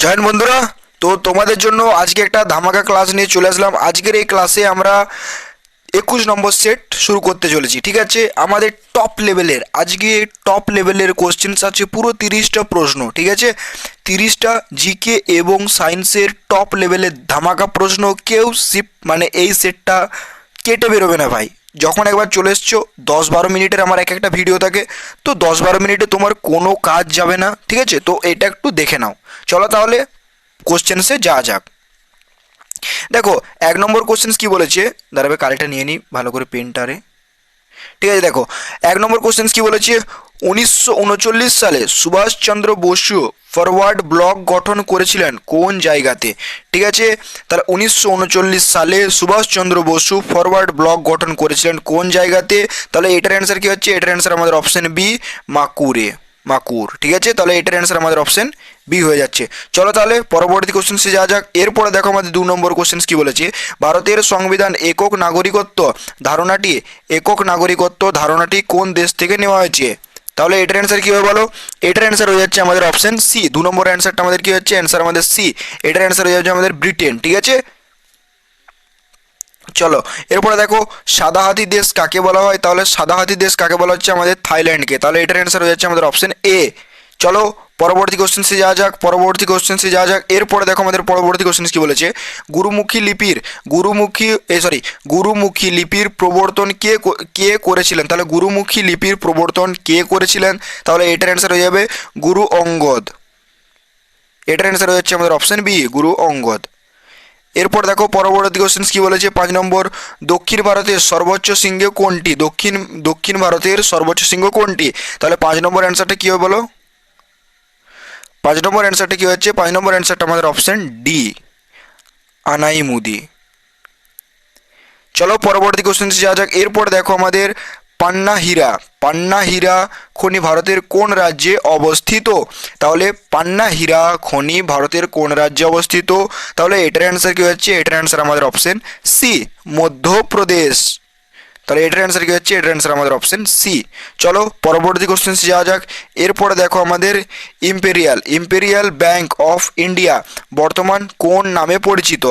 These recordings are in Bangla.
জয় হিন্দ বন্ধুরা। তো তোমাদের জন্য আজকে একটা ধামাকা ক্লাস নিয়ে চলে আসলাম। আজকের এই ক্লাসে আমরা 21 নম্বর সেট শুরু করতে চলেছি। ঠিক আছে, আমাদের টপ লেভেলের কোশ্চেন্স আছে পুরো 30টা প্রশ্ন। ঠিক আছে, 30টা জিকে এবং সায়েন্সের টপ লেভেলের ধামাকা প্রশ্ন। কেউ এই সেটটা কেটে বেরোবে না ভাই। যখন একবার চলে এসছো, 10-12 মিনিটের আমার এক একটা ভিডিও থাকে, তো 10-12 মিনিটে তোমার কোনো কাজ যাবে না। ঠিক আছে, তো এটা একটু দেখে নাও। চলো তাহলে কোশ্চেন্সে যা যাক। দেখো, 1 নম্বর কোশ্চেন্স কি বলেছে, দাঁড়াবে কালিটা নিয়ে নিই ভালো করে পেনটারে। ঠিক আছে, দেখো 1 নম্বর কোশ্চেন্স কি বলেছে, 1939 সালে সুভাষচন্দ্র বসু ফরওয়ার্ড ব্লক গঠন করেছিলেন কোন জায়গাতে? ঠিক আছে, তাহলে 1939 সালে সুভাষচন্দ্র বসু ফরওয়ার্ড ব্লক গঠন করেছিলেন কোন জায়গাতে? তাহলে এটার অ্যান্সার কি হচ্ছে? এটার অ্যান্সার আমাদের অপশন বি, মাকুরে, মাকুর। ঠিক আছে, তাহলে এটার অ্যান্সার আমাদের অপশন বি হয়ে যাচ্ছে। চলো তাহলে পরবর্তী কোশ্চেন্সে যাওয়া যাক। এরপরে দেখো আমাদের 2 নম্বর কোশ্চেন্স কি বলেছে, ভারতের সংবিধান একক নাগরিকত্ব ধারণাটি কোন দেশ থেকে নেওয়া হয়েছে? তাহলে এটার অ্যান্সার কি হবে বলো? এটার অ্যান্সার হয়ে যাচ্ছে আমাদের অপশন সি। 2 নম্বর অ্যান্সারটা আমাদের কি হচ্ছে? অ্যান্সার আমাদের সি। এটার অ্যান্সার হয়ে যাচ্ছে আমাদের ব্রিটেন। ঠিক আছে, চলো এরপরে দেখো, সাদা হাতি দেশ কাকে বলা হয়? তাহলে সাদা হাতি দেশ কাকে বলা হচ্ছে? আমাদের থাইল্যান্ডকে। তাহলে এটার অ্যান্সার হয়ে যাচ্ছে আমাদের অপশন এ। চলো পরবর্তী কোশ্চেন্সে যাওয়া যাক। এরপরে দেখো আমাদের পরবর্তী কোশ্চেন্স কি বলেছে, গুরুমুখী লিপির প্রবর্তন কে করেছিলেন? তাহলে গুরুমুখী লিপির প্রবর্তন কে করেছিলেন? তাহলে এটার অ্যান্সার হয়ে যাবে গুরু অঙ্গদ। এটার অ্যান্সার হয়ে যাচ্ছে আমাদের অপশন বি, গুরু অঙ্গদ। এরপর দেখো পরবর্তী কোশ্চেন্স কি বলেছে, 5 নম্বর, দক্ষিণ ভারতের সর্বোচ্চ শৃঙ্গ কোনটি? দক্ষিণ ভারতের সর্বোচ্চ শৃঙ্গ কোনটি? তাহলে 5 নম্বর অ্যান্সারটা কি হবে বলো? 5 নম্বর অ্যান্সারটা কি হচ্ছে? 5 নম্বর অ্যান্সারটা আমাদের অপশন ডি, আনাইমুদি। চলো পরবর্তী কোশ্চেন্সে যাওয়া যাক। এরপর দেখো আমাদের পান্না হীরা খনি ভারতের কোন রাজ্যে অবস্থিত? তাহলে পান্না হীরা খনি ভারতের কোন রাজ্যে অবস্থিত? তাহলে এটার অ্যান্সার কি হচ্ছে? এটার অ্যান্সার আমাদের অপশন সি, মধ্যপ্রদেশ। তাহলে এটার অ্যান্সার কি হচ্ছে? এটার অ্যান্সার আমাদের অপশন সি। চলো পরবর্তী কোশ্চেন্সে যাওয়া যাক। এরপরে দেখো আমাদের ইম্পেরিয়াল ব্যাংক অফ ইন্ডিয়া বর্তমান কোন নামে পরিচিত?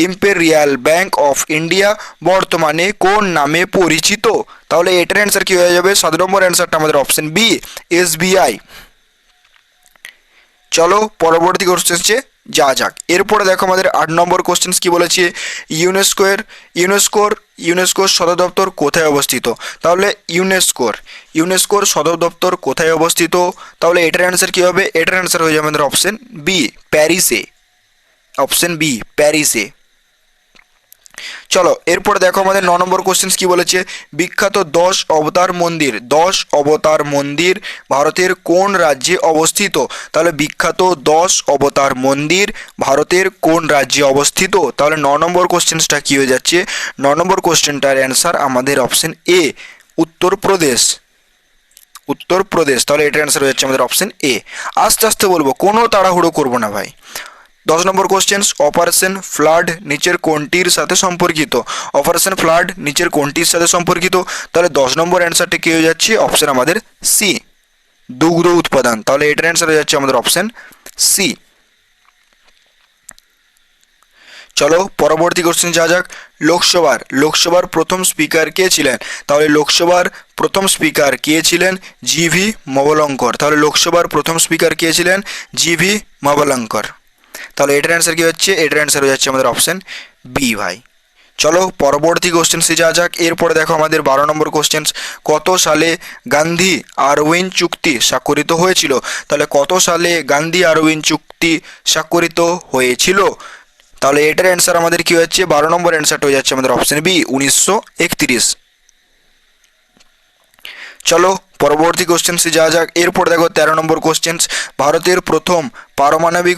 ইম্পেরিয়াল ব্যাংক অফ ইন্ডিয়া বর্তমানে কোন নামে পরিচিত? তাহলে এটার অ্যান্সার কি হয়ে যাবে? 7 নম্বর অ্যান্সারটা আমাদের অপশন বি, এসবিআই। চলো পরবর্তী কোশ্চেন্সে যা যাক। এরপরে দেখো আমাদের 8 নম্বর কোশ্চেন্স কি বলেছে, ইউনেস্কোর সদর দপ্তর কোথায় অবস্থিত? তাহলে ইউনেস্কোর সদর দপ্তর কোথায় অবস্থিত? তাহলে এটার অ্যান্সার কি হবে? এটার অ্যান্সার হয়ে যাবে আমাদের অপশন বি, প্যারিসে। অপশন বি, প্যারিসে। চলো এরপরে দেখো আমাদের 9 নম্বর কোশ্চেন্স কি বলেছে, বিখ্যাত 10 অবতার মন্দির ভারতের কোন রাজ্যে অবস্থিত? তাহলে বিখ্যাত 10 অবতার মন্দির ভারতের কোন রাজ্যে অবস্থিত? তাহলে 9 নম্বর কোশ্চেন্সটা কি হয়ে যাচ্ছে? 9 নম্বর কোশ্চেনটার অ্যান্সার আমাদের অপশন এ, উত্তরপ্রদেশ। তাহলে এটার অ্যান্সার হয়ে যাচ্ছে আমাদের অপশন এ। আস্তে আস্তে বলবো, কোনো তাড়াহুড়ো করবো না ভাই। 10 নম্বর কোশ্চেন্স, অপারেশন ফ্লাড নিচের কোনটির সাথে সম্পর্কিত? অপারেশন ফ্লাড নিচের কোনটির সাথে সম্পর্কিত? তাহলে 10 নম্বর অ্যান্সারটি কি হয়ে যাচ্ছে? অপশন আমাদের সি, দুগ্ধ উৎপাদন। তাহলে এটার অ্যান্সার হয়ে যাচ্ছে আমাদের অপশন সি। চলো পরবর্তী কোশ্চেন যা যাক। লোকসভার প্রথম স্পিকার কে ছিলেন? তাহলে লোকসভার প্রথম স্পিকার কে ছিলেন? জিভি মবলঙ্কর। তাহলে লোকসভার প্রথম স্পিকার কে ছিলেন? জিভি মবলঙ্কর। তাহলে এটার অ্যান্সার কি হচ্ছে? এটার অ্যান্সার হয়ে যাচ্ছে আমাদের অপশন বি ভাই। চলো পরবর্তী কোশ্চেন্সে যা যাক। এরপরে দেখো আমাদের 12 নম্বর কোশ্চেন্স, কত সালে গান্ধী আরউইন চুক্তি স্বাক্ষরিত হয়েছিল? তাহলে কত সালে গান্ধী আরউইন চুক্তি স্বাক্ষরিত হয়েছিল? তাহলে এটার অ্যান্সার আমাদের কি হচ্ছে? 12 নম্বর অ্যান্সারটা হয়ে যাচ্ছে আমাদের অপশন বি, 1931। চলো পরবর্তী কোশ্চেন্সে যাওয়া যাক। এরপর দেখো 13 নম্বর কোশ্চেন্স, ভারতের প্রথম পারমাণবিক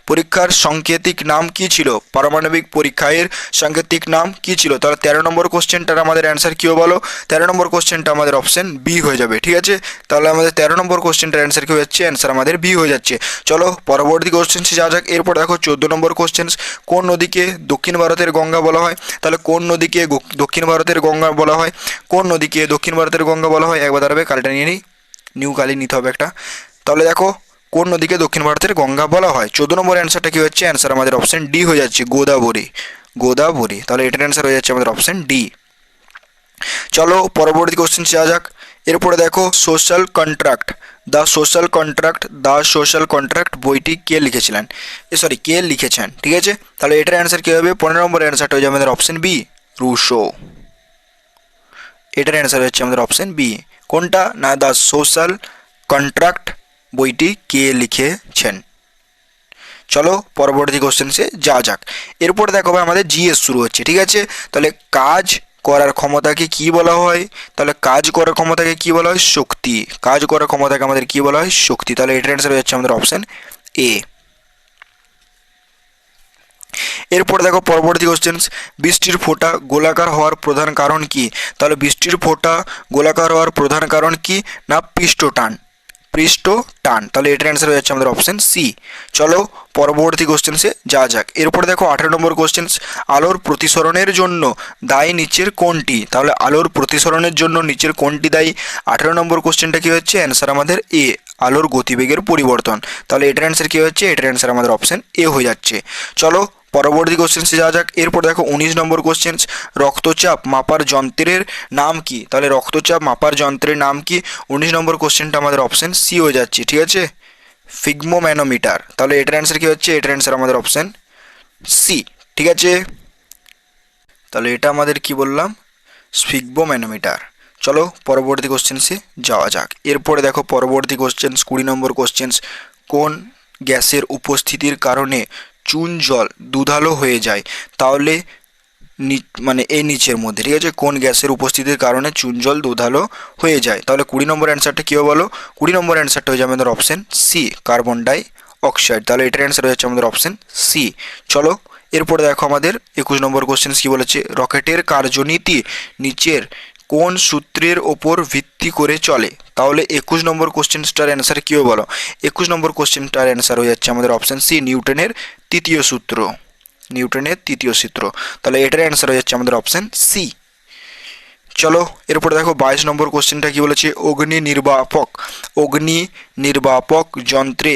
পরীক্ষার সাংকেতিক নাম কি ছিল? পারমাণবিক পরীক্ষার সাংকেতিক নাম কি ছিল? তাহলে 13 নম্বর কোশ্চেনটার আমাদের অ্যান্সার কী বলো? 13 নম্বর কোশ্চেনটা আমাদের অপশন বি হয়ে যাবে। ঠিক আছে, তাহলে আমাদের 13 নম্বর কোশ্চেনটার অ্যান্সার কী হয়ে যাচ্ছে? অ্যান্সার আমাদের বি হয়ে যাচ্ছে। চলো পরবর্তী কোশ্চেন্সে যাওয়া যাক। এরপর দেখো 14 নম্বর কোশ্চেন্স, কোন নদীকে দক্ষিণ ভারতের গঙ্গা বলা হয়? তাহলে কোন নদীকে দক্ষিণ ভারতের গঙ্গা বলা হয়? কোন নদীকে দক্ষিণ ভারতের গঙ্গা বলা হয়? একবার দাঁড়াবে, কালিটা নিয়ে নিই, নিউ কালি নিতে হবে একটা। তাহলে দেখো কোন নদীকে দক্ষিণ ভারতের গঙ্গা বলা হয়? 14 নম্বর অ্যান্সারটা কি হচ্ছে? অ্যান্সার আমাদের অপশন ডি হয়ে যাচ্ছে, গোদাবরী। গোদাবরী, তাহলে এটার অ্যান্সার হয়ে যাচ্ছে আমাদের অপশন ডি। চলো পরবর্তী কোশ্চেন যাওয়া যাক। এরপরে দেখো social contract, the social contract বইটি কে লিখেছিলেন, কে লিখেছেন, ঠিক আছে? তাহলে এটার অ্যান্সার কী হবে? 15 নম্বর অ্যান্সারটা হয়ে যাবে আমাদের অপশন বি, রুশো। এটার অ্যান্সার হচ্ছে আমাদের অপশন বি। কোনটা না, দ্য সোশ্যাল কন্ট্রাক্ট বইটি কে লিখেছেন। চলো পরবর্তী কোশ্চেন্সে যাওয়া যাক। এরপরে দেখো ভাই আমাদের জিএস শুরু হচ্ছে, ঠিক আছে? তাহলে কাজ করার ক্ষমতাকে কি বলা হয়? তাহলে কাজ করার ক্ষমতাকে কি বলা হয়? শক্তি। কাজ করার ক্ষমতাকে আমাদের কি বলা হয়? শক্তি। তাহলে এটার অ্যান্সার হচ্ছে আমাদের অপশন এ। এরপরে দেখো পরবর্তী কোশ্চেন্স, বৃষ্টির ফোঁটা গোলাকার হওয়ার প্রধান কারণ কি? তাহলে বৃষ্টির ফোঁটা গোলাকার হওয়ার প্রধান কারণ কি না, পৃষ্ঠটান। তাহলে এটার অ্যান্সার হয়ে যাচ্ছে আমাদের অপশন সি। চলো পরবর্তী কোশ্চেন্সে যাওয়া যাক। এরপরে দেখো 18 নম্বর কোশ্চেন্স, আলোর প্রতিসরণের জন্য দায়ী নিচের কোনটি? তাহলে আলোর প্রতিসরণের জন্য নিচের কোনটি দায়ী? 18 নম্বর কোশ্চেনটা কি হচ্ছে? অ্যান্সার আমাদের এ, আলোর গতিবেগের পরিবর্তন। তাহলে এটার অ্যান্সার কি হচ্ছে? এটার অ্যান্সার আমাদের অপশন এ হয়ে যাচ্ছে। চলো পরবর্তী কোশ্চেন্সে যাওয়া যাক। এরপর দেখো 19 নম্বর কোশ্চেন্স, রক্তচাপ মাপার যন্ত্রের নাম কি? তাহলে রক্তচাপ মাপার যন্ত্রের নাম কি? 19 নম্বর কোশ্চেনটা আমাদের অপশন সি হয়ে যাচ্ছে, ঠিক আছে? ফিগমোম্যানোমিটার। তাহলে এটার অ্যান্সার কি হচ্ছে? এটার অ্যান্সার আমাদের অপশন সি, ঠিক আছে? তাহলে এটা আমাদের কি বললাম? ফিগমোম্যানোমিটার। চলো পরবর্তী কোশ্চেন্সে যাওয়া যাক। এরপরে দেখো পরবর্তী কোশ্চেন্স 20 নম্বর কোশ্চেন্স, কোন গ্যাসের উপস্থিতির কারণে চুন জল দুধালো হয়ে যায়? তাহলে মানে এই নিচের মধ্যে, ঠিক আছে, কোন গ্যাসের উপস্থিতির কারণে চুন জল দুধালো হয়ে যায়? তাহলে 20 নম্বর অ্যান্সারটা কী হবে বলো? 20 নম্বর অ্যান্সারটা হয়ে যাবে আমাদের option C, carbon die oxide. তাহলে এটার অ্যান্সার হয়ে যাচ্ছে আমাদের অপশন সি। চলো এরপরে দেখো আমাদের 21 নম্বর কোশ্চেন কি বলেছে, রকেটের কার্যনীতি নিচের কোন সূত্রের ওপর ভিত্তি করে চলে? তাহলে 21 নম্বর কোশ্চেনটার অ্যান্সার কী হবে বলো? 21 নম্বর কোশ্চেনটার অ্যান্সার হয়ে যাচ্ছে আমাদের অপশন সি, নিউটনের তৃতীয় সূত্র। তাহলে এটার অ্যান্সার হয়ে যাচ্ছে আমাদের অপশন সি। চলো এরপরে দেখো 22 নম্বর কোশ্চেনটা কি বলেছে, অগ্নি নির্বাপক যন্ত্রে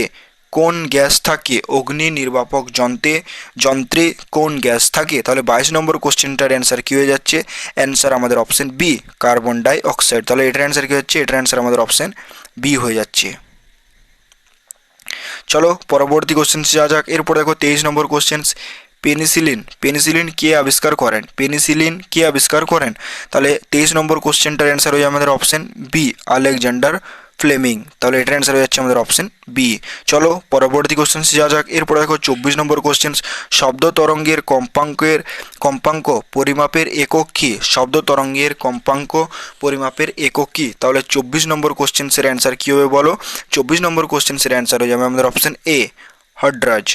কোন গ্যাস থাকে? অগ্নি নির্বাপক যন্ত্রে কোন গ্যাস থাকে? তাহলে 22 নম্বর কোশ্চেনটার অ্যান্সার কি হয়ে যাচ্ছে? অ্যান্সার আমাদের option B, carbon die oxide. তাহলে এটার অ্যান্সার কি হচ্ছে? এটার অ্যান্সার আমাদের অপশন বি হয়ে যাচ্ছে। চলো পরবর্তী কোশ্চেন যাওয়া যাক। এরপর দেখো 23 নম্বর কোশ্চেন, পেনিসিলিন কে আবিষ্কার করেন? তাহলে 23 নম্বর কোশ্চেনটার অ্যান্সার হয়ে আমাদের অপশন বি, আলেকজান্ডার ফ্লেমিং। তাহলে এটার অ্যান্সার হয়ে যাচ্ছে আমাদের অপশন বি। চলো পরবর্তী কোশ্চেন যাওয়া যাক। এরপর দেখো 24 নম্বর কোশ্চেন, শব্দ তরঙ্গের কম্পাঙ্ক পরিমাপের একক কি? তাহলে 24 নম্বর কোশ্চেন্সের অ্যান্সার কী হবে বলো? 24 নম্বর কোশ্চেন্সের অ্যান্সার হয়ে যাবে আমাদের অপশন এ, হার্টজ।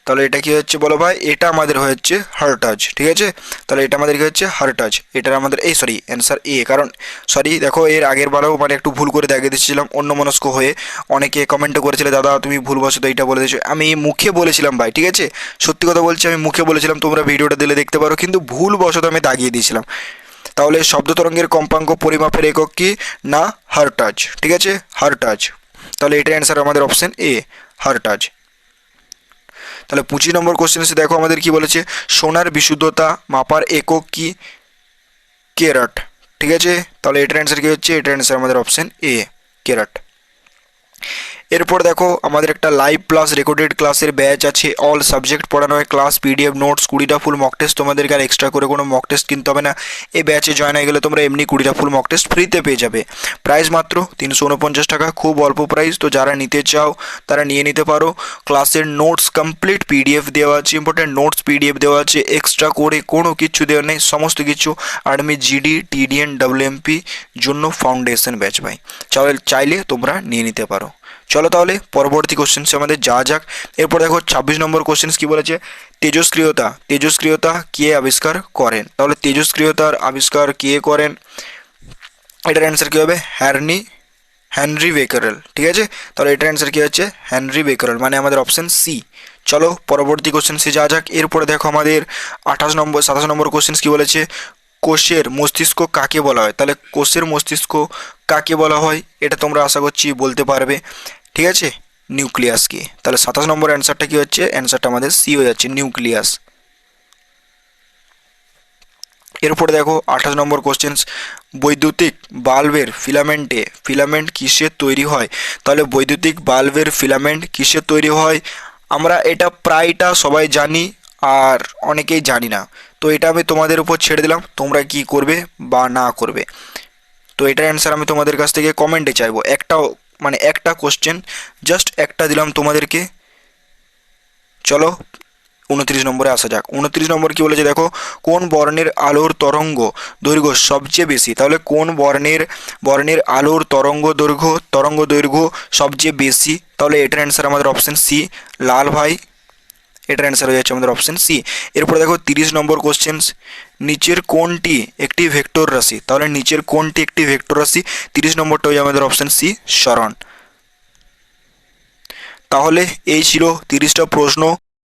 তাহলে এটা কি হচ্ছে বলো ভাই? এটা আমাদের হচ্ছে হার্টজ, ঠিক আছে? তাহলে এটা আমাদের কি হচ্ছে? হার্টজ। এটার আমাদের অ্যান্সার এ। কারণ দেখো এর আগের বারেও মানে একটু ভুল করে দেখিয়ে দিচ্ছিলাম অন্যমনস্ক হয়ে। অনেকে কমেন্টও করেছিলে, দাদা তুমি ভুলবশত এইটা বলে দিয়েছো। আমি মুখে বলেছিলাম ভাই, ঠিক আছে? সত্যি কথা বলছি, আমি মুখে বলেছিলাম, তোমরা ভিডিওটা দিলে দেখতে পারো, কিন্তু ভুলবশত আমি দাগিয়ে দিয়েছিলাম। তাহলে শব্দ তরঙ্গের কম্পাঙ্ক পরিমাপের একক কি না, হার্টজ, ঠিক আছে? হার্টজ। তাহলে এটার অ্যান্সার আমাদের অপশন এ, হার্টজ। তাহলে 25 নম্বর কোশ্চেনে দেখো আমাদের কি বলেছে, সোনার বিশুদ্ধতা মাপার একক কি? ক্যারেট, ঠিক আছে? তাহলে এটার অ্যান্সার কি হচ্ছে? এটার অ্যান্সার আমাদের অপশন এ, ক্যারেট। এরপর দেখো আমাদের একটা লাইভ প্লাস রেকর্ডেড ক্লাসের ব্যাচ আছে, অল সাবজেক্ট পড়ানো হয়, ক্লাস পিডিএফ নোটস, 20টা ফুল মক টেস্ট। তোমাদেরকে আর এক্সট্রা করে কোনো মক টেস্ট কিনতে হবে না। এই ব্যাচে জয়েন হয়ে গেলে তোমরা এমনি 20টা ফুল মক টেস্ট ফ্রিতে পেয়ে যাবে। প্রাইস মাত্র 349 টাকা, খুব অল্প প্রাইস। তো যারা নিতে চাও তারা নিয়ে নিতে পারো। ক্লাসের নোটস কমপ্লিট পিডিএফ দেওয়া আছে, ইম্পর্টেন্ট নোটস পিডিএফ দেওয়া আছে, এক্সট্রা করে কোনো কিছু দেওয়া নেই, সমস্ত কিছু আর্মি, জিডি, টিডিএন, ডব্লিউএমপি জন্য ফাউন্ডেশন ব্যাচ ভাই। চাইলে তোমরা নিয়ে নিতে পারো। চলো তাহলে পরবর্তী কোশ্চেন্সে আমাদের যাওয়া যাক। এরপর দেখো 26 নম্বর কোশ্চেন্স কি বলেছে, তেজস্ক্রিয়তা কে আবিষ্কার করেন? তাহলে তেজস্ক্রিয়তার আবিষ্কার কে করেন? এটার অ্যান্সার কী হবে? হেনরি বেকারেল, ঠিক আছে? তাহলে এটার অ্যান্সার কী হচ্ছে? হেনরি বেকারেল, মানে আমাদের অপশন সি। চলো পরবর্তী কোশ্চেন্সে যাওয়া যাক। এরপরে দেখো আমাদের 27 নম্বর কোশ্চেন্স কি বলেছে, কোষের মস্তিষ্ক কাকে বলা হয়? তাহলে কোষের মস্তিষ্ক কাকে বলা হয় এটা তোমরা আশা করছি বলতে পারবে, ঠিক আছে? নিউক্লিয়াস কি? তাহলে 27 নম্বর অ্যান্সারটা কি হচ্ছে? অ্যান্সারটা আমাদের সি হয়ে যাচ্ছে, নিউক্লিয়াস। এরপরে দেখো 28 নম্বর কোশ্চেন্স, বৈদ্যুতিক বাল্বের ফিলামেন্ট কিসের তৈরি হয়? তাহলে বৈদ্যুতিক বাল্বের ফিলামেন্ট কিসের তৈরি হয়? আমরা এটা প্রায়টা সবাই জানি, আর অনেকেই জানি না। তো এটা আমি তোমাদের উপর ছেড়ে দিলাম, তোমরা কি করবে বা না করবে। তো এটার অ্যান্সার আমি তোমাদের কাছ থেকে কমেন্টে চাইবো। একটা কোশ্চেন, জাস্ট একটা দিলাম তোমাদেরকে। চলো 29 নম্বরে আসা যাক। 29 নম্বর কি বলেছে দেখো, কোন বর্ণের আলোর তরঙ্গ দৈর্ঘ্য সবচেয়ে বেশি? তাহলে কোন বর্ণের আলোর তরঙ্গ দৈর্ঘ্য সবচেয়ে বেশি? তাহলে এটার অ্যান্সার আমাদের অপশন সি, লাল ভাই। এটার অ্যান্সার হয়ে যাচ্ছে আমাদের অপশন সি। এরপরে দেখো 30 নম্বর কোশ্চেন্স, নিচের কোনটি একটি ভেক্টর রাশি? তাহলে নিচের কোনটি একটি ভেক্টর রাশি? 30 নম্বরটা হয়ে আমাদের অপশন সি, সরণ। তাহলে এই ছিল 30টা প্রশ্ন।